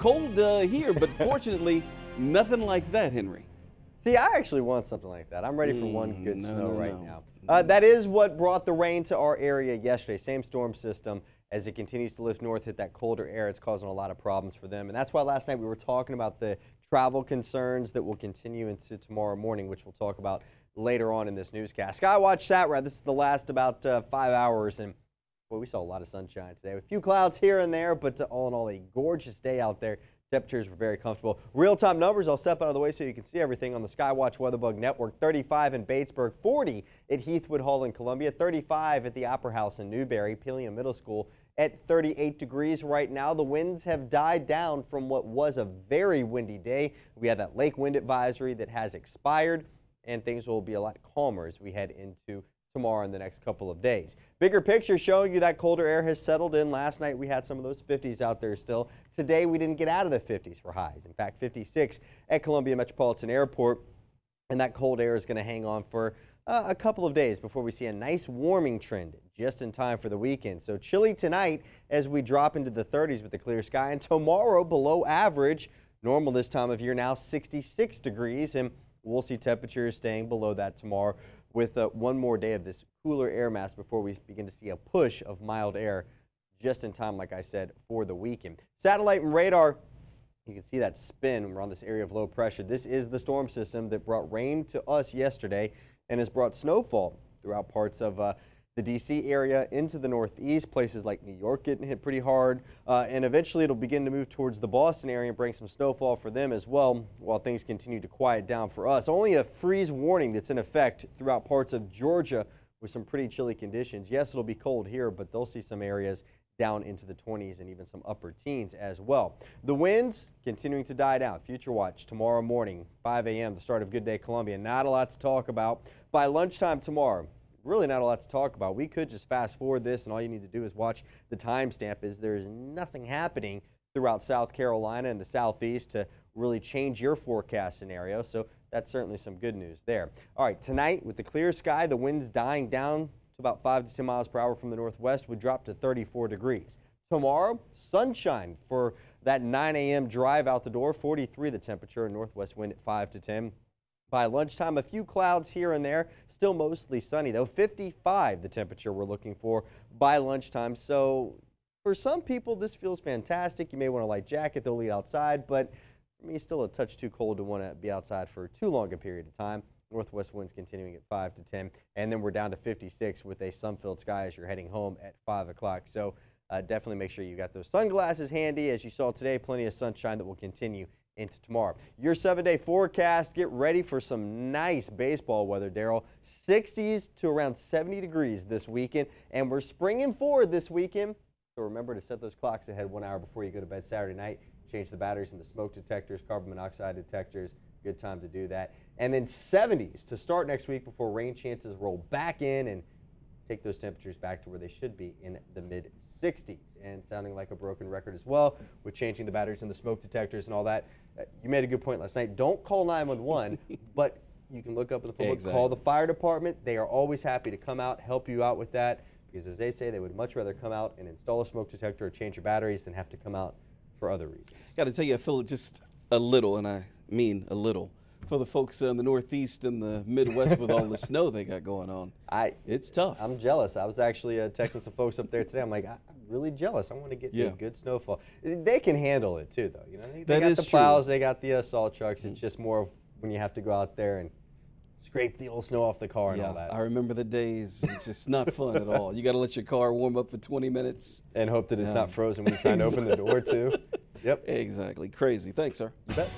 cold here, but fortunately, nothing like that, Henry. See, I actually want something like that. I'm ready for one good snow right now. That is what brought the rain to our area yesterday. Same storm system. As it continues to lift north, hit that colder air, it's causing a lot of problems for them. And that's why last night we were talking about the travel concerns that will continue into tomorrow morning, which we'll talk about later on in this newscast. Skywatch SATRAD, this is the last about 5 hours, and boy, we saw a lot of sunshine today. A few clouds here and there, but all in all, a gorgeous day out there. Temperatures were very comfortable. Real-time numbers, I'll step out of the way so you can see everything on the Skywatch WeatherBug Network. 35 in Batesburg, 40 at Heathwood Hall in Columbia, 35 at the Opera House in Newberry, Pelion Middle School at 38 degrees right now. The winds have died down from what was a very windy day. We had that lake wind advisory that has expired, and things will be a lot calmer as we head into tomorrow and the next couple of days. Bigger picture showing you that colder air has settled in. Last night we had some of those 50s out there still. Today we didn't get out of the 50s for highs. In fact, 56 at Columbia Metropolitan Airport. And that cold air is going to hang on for a couple of days before we see a nice warming trend just in time for the weekend. So chilly tonight as we drop into the 30s with the clear sky, and tomorrow below average. Normal this time of year now, 66 degrees, and we'll see temperatures staying below that tomorrow with one more day of this cooler air mass before we begin to see a push of mild air just in time, like I said, for the weekend. Satellite and radar, you can see that spin. We're on this area of low pressure. This is the storm system that brought rain to us yesterday and has brought snowfall throughout parts of the D.C. area into the northeast, places like New York getting hit pretty hard, and eventually it'll begin to move towards the Boston area and bring some snowfall for them as well while things continue to quiet down for us. Only a freeze warning that's in effect throughout parts of Georgia with some pretty chilly conditions. Yes, it'll be cold here, but they'll see some areas down into the 20s and even some upper teens as well. The winds continuing to die down. Future watch tomorrow morning, 5 a.m., the start of Good Day Columbia. Not a lot to talk about. By lunchtime tomorrow, really not a lot to talk about. We could just fast forward this, and all you need to do is watch the timestamp. There's nothing happening throughout South Carolina and the southeast to really change your forecast scenario. So that's certainly some good news there. All right, tonight with the clear sky, the winds dying down to about 5 to 10 miles per hour from the northwest, would drop to 34 degrees. Tomorrow, sunshine for that 9 a.m. drive out the door, 43 the temperature, and northwest wind at 5 to 10. By lunchtime, a few clouds here and there, still mostly sunny though. 55 the temperature we're looking for by lunchtime. So for some people, this feels fantastic. You may want a light jacket, they'll eat outside, but for me, still a touch too cold to want to be outside for too long a period of time. Northwest winds continuing at 5 to 10, and then we're down to 56 with a sun-filled sky as you're heading home at 5 o'clock. So definitely make sure you got those sunglasses handy. As you saw today, plenty of sunshine that will continue into tomorrow. Your 7-day forecast, get ready for some nice baseball weather, Daryl. 60s to around 70 degrees this weekend, and we're springing forward this weekend. So remember to set those clocks ahead 1 hour before you go to bed Saturday night. Change the batteries in the smoke detectors, carbon monoxide detectors. Good time to do that. And then 70s to start next week before rain chances roll back in and take those temperatures back to where they should be in the mid-60s. And sounding like a broken record as well with changing the batteries in the smoke detectors and all that. You made a good point last night. Don't call 911, but you can look up in the phone, call the fire department. They are always happy to come out, help you out with that, because as they say, they would much rather come out and install a smoke detector or change your batteries than have to come out for other reasons. Got to tell you, I feel just a little, and I mean a little, for the folks in the Northeast and the Midwest with all the snow they got going on. It's tough. I'm jealous. I was actually texting some folks up there today. I'm like, I'm really jealous. I want to get a good snowfall. They can handle it too, though. You know, they got the plows, they got the salt trucks. It's just more of when you have to go out there and scrape the old snow off the car and all that. I remember the days. It's just not fun at all. You got to let your car warm up for 20 minutes. And hope that it's not frozen when you're trying to open the door, too. Yep. Exactly. Crazy. Thanks, sir. You bet.